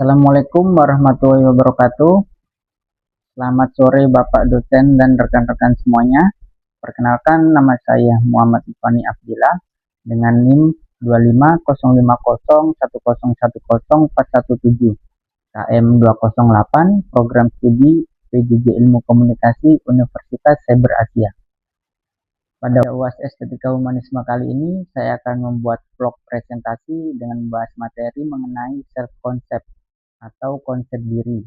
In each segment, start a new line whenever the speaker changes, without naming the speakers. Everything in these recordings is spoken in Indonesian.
Assalamualaikum warahmatullahi wabarakatuh. Selamat sore Bapak dosen dan rekan-rekan semuanya. Perkenalkan, nama saya Muhammad Ifani Abdillah dengan NIM 2505010104117 KM 208 Program Studi PJJ Ilmu Komunikasi Universitas Cyber Asia. Pada UAS Estetika Humanisme kali ini, saya akan membuat vlog presentasi dengan membahas materi mengenai self-concept atau konsep diri.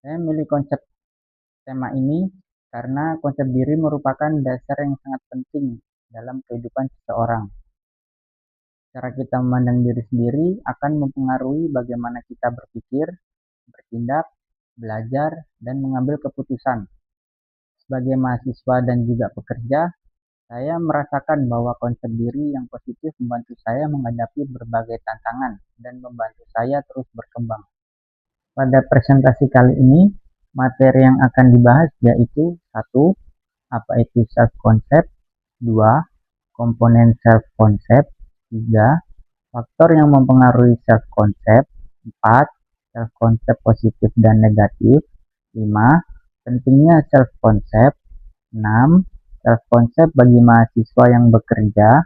Saya memilih konsep tema ini karena konsep diri merupakan dasar yang sangat penting dalam kehidupan seseorang. Cara kita memandang diri sendiri akan mempengaruhi bagaimana kita berpikir, bertindak, belajar, dan mengambil keputusan. Sebagai mahasiswa dan juga pekerja, saya merasakan bahwa konsep diri yang positif membantu saya menghadapi berbagai tantangan dan membantu saya terus berkembang. Pada presentasi kali ini, materi yang akan dibahas yaitu 1. Apa itu self-concept? 2. Komponen self-concept. 3. Faktor yang mempengaruhi self-concept. 4. Self-concept positif dan negatif. 5. Pentingnya self-concept. 6. Self-concept bagi mahasiswa yang bekerja.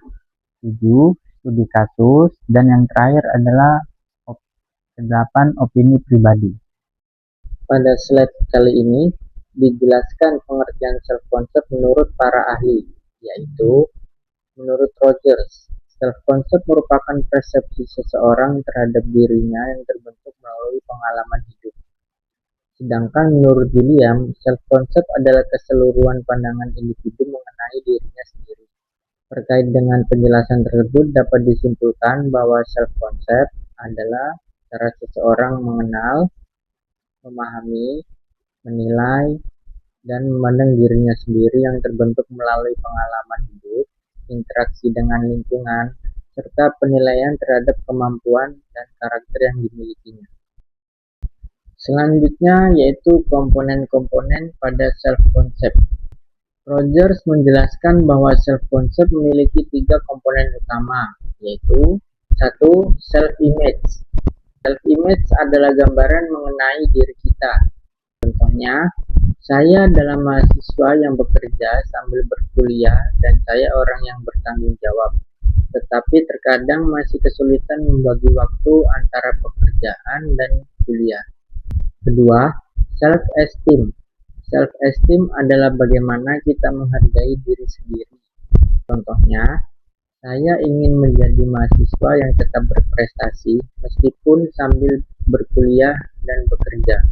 7. Studi kasus. Dan yang terakhir adalah 8. Opini pribadi. Pada slide kali ini dijelaskan pengertian self-concept menurut para ahli, yaitu menurut Rogers, self-concept merupakan persepsi seseorang terhadap dirinya yang terbentuk melalui pengalaman hidup. Sedangkan menurut William, self-concept adalah keseluruhan pandangan individu mengenai dirinya sendiri. Terkait dengan penjelasan tersebut dapat disimpulkan bahwa self-concept adalah cara seseorang mengenal, memahami, menilai, dan memandang dirinya sendiri yang terbentuk melalui pengalaman hidup, interaksi dengan lingkungan, serta penilaian terhadap kemampuan dan karakter yang dimilikinya. Selanjutnya yaitu komponen-komponen pada self-concept. Rogers menjelaskan bahwa self-concept memiliki 3 komponen utama, yaitu 1. Self-image. Self-image adalah gambaran mengenai diri kita. Contohnya, saya adalah mahasiswa yang bekerja sambil berkuliah dan saya orang yang bertanggung jawab. Tetapi terkadang masih kesulitan membagi waktu antara pekerjaan dan kuliah. Kedua, self-esteem. Self-esteem adalah bagaimana kita menghargai diri sendiri. Contohnya, saya ingin menjadi mahasiswa yang tetap berprestasi meskipun sambil berkuliah dan bekerja.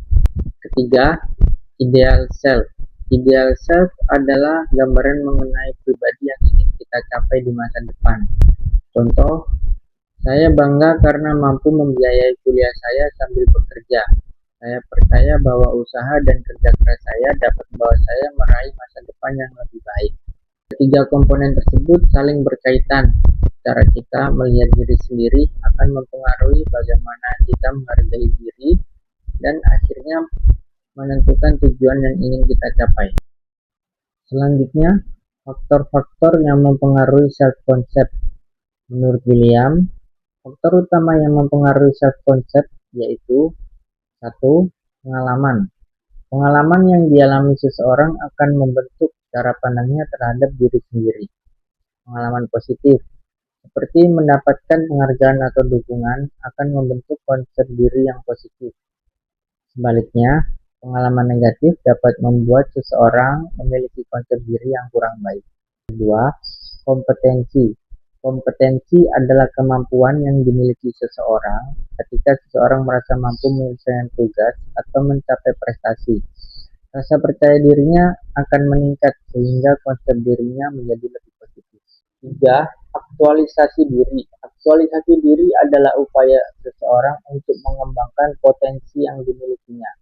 Ketiga, ideal self. Ideal self adalah gambaran mengenai pribadi yang ingin kita capai di masa depan. Contoh, saya bangga karena mampu membiayai kuliah saya sambil bekerja. Saya percaya bahwa usaha dan kerja keras saya dapat membawa saya meraih masa depan yang lebih baik. Ketiga komponen tersebut saling berkaitan. Cara kita melihat diri sendiri akan mempengaruhi bagaimana kita menghargai diri dan akhirnya menentukan tujuan yang ingin kita capai. Selanjutnya, faktor-faktor yang mempengaruhi self-concept. Menurut William, faktor utama yang mempengaruhi self-concept yaitu 1. Pengalaman. Pengalaman yang dialami seseorang akan membentuk cara pandangnya terhadap diri sendiri. Pengalaman positif, seperti mendapatkan penghargaan atau dukungan, akan membentuk konsep diri yang positif. Sebaliknya, pengalaman negatif dapat membuat seseorang memiliki konsep diri yang kurang baik. Kedua, kompetensi. Kompetensi adalah kemampuan yang dimiliki seseorang ketika seseorang merasa mampu menyelesaikan tugas atau mencapai prestasi. Rasa percaya dirinya akan meningkat sehingga konsep dirinya menjadi lebih positif. 3. Aktualisasi diri. Aktualisasi diri adalah upaya seseorang untuk mengembangkan potensi yang dimilikinya.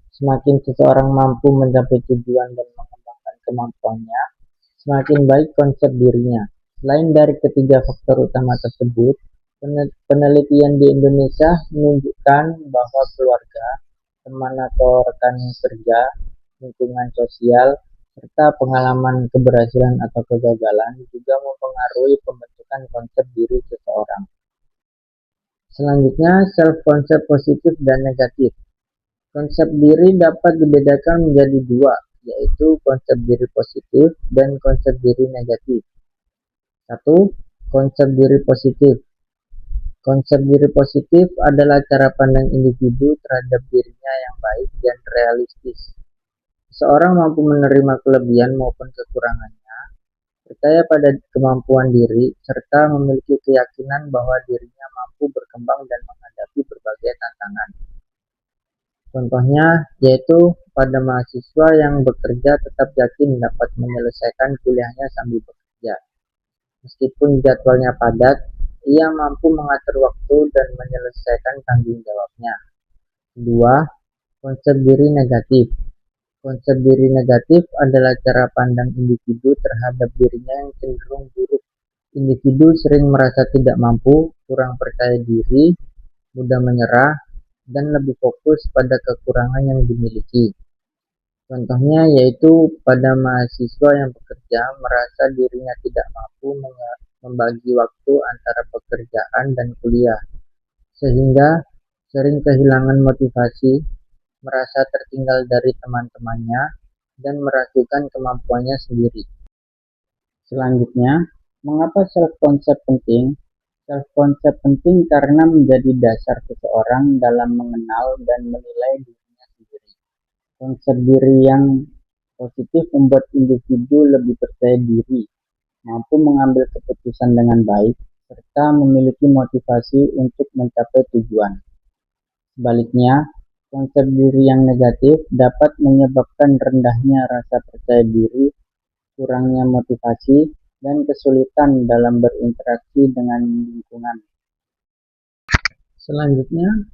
Semakin seseorang mampu mencapai tujuan dan mengembangkan kemampuannya, semakin baik konsep dirinya. Selain dari ketiga faktor utama tersebut, penelitian di Indonesia menunjukkan bahwa keluarga, teman atau rekan kerja, lingkungan sosial, serta pengalaman keberhasilan atau kegagalan juga mempengaruhi pembentukan konsep diri seseorang. Selanjutnya, self-concept positif dan negatif. Konsep diri dapat dibedakan menjadi dua, yaitu konsep diri positif dan konsep diri negatif. 1. Konsep diri positif. Konsep diri positif adalah cara pandang individu terhadap dirinya yang baik dan realistis. Seseorang mampu menerima kelebihan maupun kekurangannya, percaya pada kemampuan diri, serta memiliki keyakinan bahwa dirinya mampu berkembang dan menghadapi berbagai tantangan. Contohnya yaitu pada mahasiswa yang bekerja tetap yakin dapat menyelesaikan kuliahnya sambil bekerja. Meskipun jadwalnya padat, ia mampu mengatur waktu dan menyelesaikan tanggung jawabnya. Kedua, konsep diri negatif. Konsep diri negatif adalah cara pandang individu terhadap dirinya yang cenderung buruk. Individu sering merasa tidak mampu, kurang percaya diri, mudah menyerah, dan lebih fokus pada kekurangan yang dimiliki. Contohnya yaitu pada mahasiswa yang bekerja merasa dirinya tidak mampu membagi waktu antara pekerjaan dan kuliah, sehingga sering kehilangan motivasi, merasa tertinggal dari teman-temannya, dan meragukan kemampuannya sendiri. Selanjutnya, mengapa self-concept penting? Self-concept penting karena menjadi dasar seseorang dalam mengenal dan menilai dirinya sendiri. Konsep diri yang positif membuat individu lebih percaya diri, mampu mengambil keputusan dengan baik, serta memiliki motivasi untuk mencapai tujuan. Sebaliknya, konsep diri yang negatif dapat menyebabkan rendahnya rasa percaya diri, kurangnya motivasi, dan kesulitan dalam berinteraksi dengan lingkungan. Selanjutnya,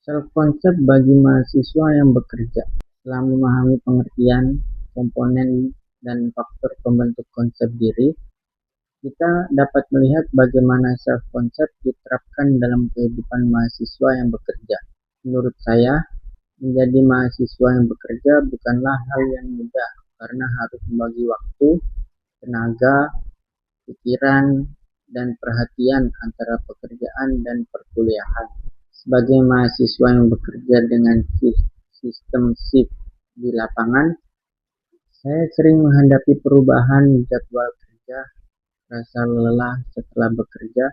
self-concept bagi mahasiswa yang bekerja. Setelah memahami pengertian, komponen, dan faktor pembentuk konsep diri, kita dapat melihat bagaimana self-concept diterapkan dalam kehidupan mahasiswa yang bekerja. Menurut saya, menjadi mahasiswa yang bekerja bukanlah hal yang mudah karena harus membagi waktu, tenaga, pikiran, dan perhatian antara pekerjaan dan perkuliahan. Sebagai mahasiswa yang bekerja dengan sistem shift di lapangan, saya sering menghadapi perubahan jadwal kerja, rasa lelah setelah bekerja,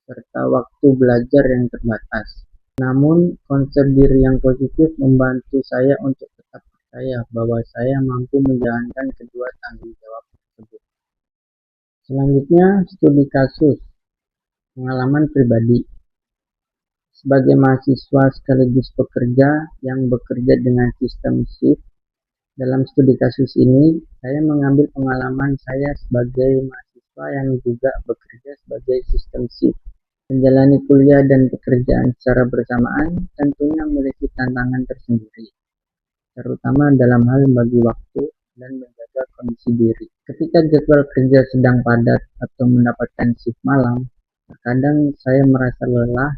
serta waktu belajar yang terbatas. Namun, konsep diri yang positif membantu saya untuk tetap percaya bahwa saya mampu menjalankan kedua tanggung jawab tersebut. Selanjutnya, studi kasus, pengalaman pribadi. Sebagai mahasiswa sekaligus pekerja yang bekerja dengan sistem shift, dalam studi kasus ini, saya mengambil pengalaman saya sebagai mahasiswa yang juga bekerja sebagai sistem shift. Menjalani kuliah dan pekerjaan secara bersamaan tentunya memiliki tantangan tersendiri, terutama dalam hal membagi waktu dan menjaga kondisi diri. Ketika jadwal kerja sedang padat atau mendapatkan shift malam, terkadang saya merasa lelah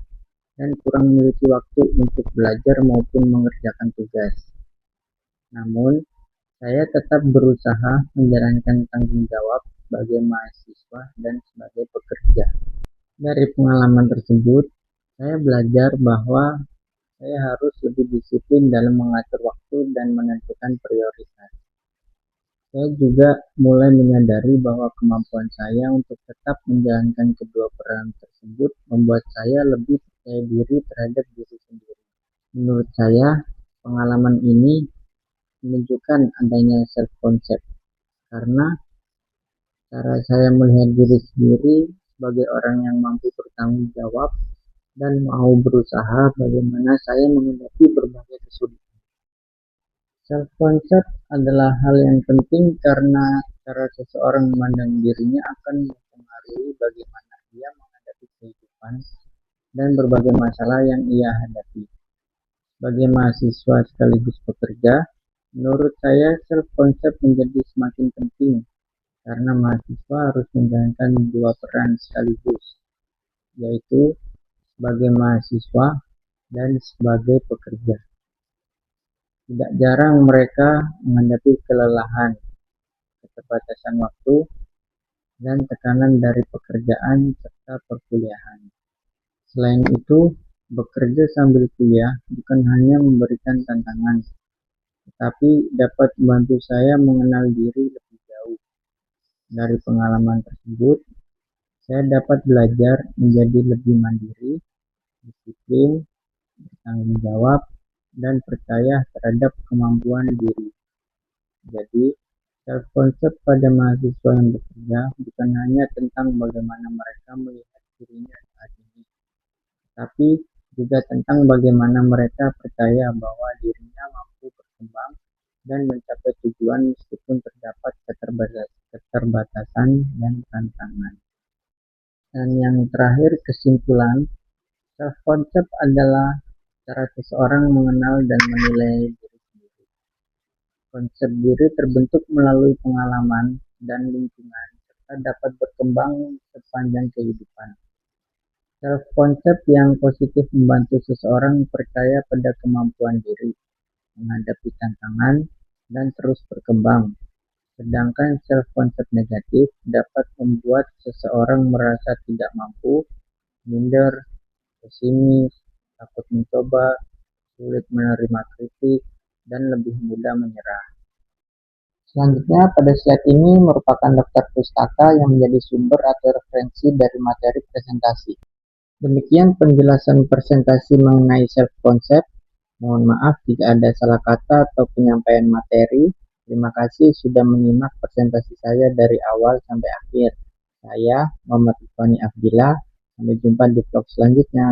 dan kurang memiliki waktu untuk belajar maupun mengerjakan tugas. Namun, saya tetap berusaha menjalankan tanggung jawab sebagai mahasiswa dan sebagai pekerja. Dari pengalaman tersebut, saya belajar bahwa saya harus lebih disiplin dalam mengatur waktu dan menentukan prioritas. Saya juga mulai menyadari bahwa kemampuan saya untuk tetap menjalankan kedua peran tersebut membuat saya lebih percaya diri terhadap diri sendiri. Menurut saya, pengalaman ini menunjukkan adanya self-concept karena cara saya melihat diri sendiri sebagai orang yang mampu bertanggung jawab dan mau berusaha bagaimana saya menghadapi berbagai kesulitan. Self-concept adalah hal yang penting karena cara seseorang memandang dirinya akan mempengaruhi bagaimana ia menghadapi kehidupan dan berbagai masalah yang ia hadapi. Sebagai mahasiswa sekaligus pekerja, menurut saya self-concept menjadi semakin penting karena mahasiswa harus menjalankan dua peran sekaligus, yaitu sebagai mahasiswa dan sebagai pekerja. Tidak jarang mereka menghadapi kelelahan, keterbatasan waktu, dan tekanan dari pekerjaan serta perkuliahan. Selain itu, bekerja sambil kuliah bukan hanya memberikan tantangan, tetapi dapat membantu saya mengenal diri lebih jauh. Dari pengalaman tersebut, saya dapat belajar menjadi lebih mandiri, disiplin, bertanggung jawab, dan percaya terhadap kemampuan diri. Jadi, self-concept pada mahasiswa yang bekerja bukan hanya tentang bagaimana mereka melihat dirinya saat ini, tapi juga tentang bagaimana mereka percaya bahwa dirinya mampu berkembang dan mencapai tujuan meskipun terdapat keterbatasan dan tantangan. Dan yang terakhir, kesimpulan, self-concept adalah cara seseorang mengenal dan menilai diri sendiri. Konsep diri terbentuk melalui pengalaman dan lingkungan, serta dapat berkembang sepanjang kehidupan. Self-concept yang positif membantu seseorang percaya pada kemampuan diri, menghadapi tantangan, dan terus berkembang. Sedangkan self-concept negatif dapat membuat seseorang merasa tidak mampu, minder, pesimis, takut mencoba, sulit menerima kritik, dan lebih mudah menyerah. Selanjutnya, pada slide ini merupakan daftar pustaka yang menjadi sumber atau referensi dari materi presentasi. Demikian penjelasan presentasi mengenai self-concept. Mohon maaf jika ada salah kata atau penyampaian materi. Terima kasih sudah menyimak presentasi saya dari awal sampai akhir. Saya Muhammad Ifani Abdillah. Sampai jumpa di vlog selanjutnya.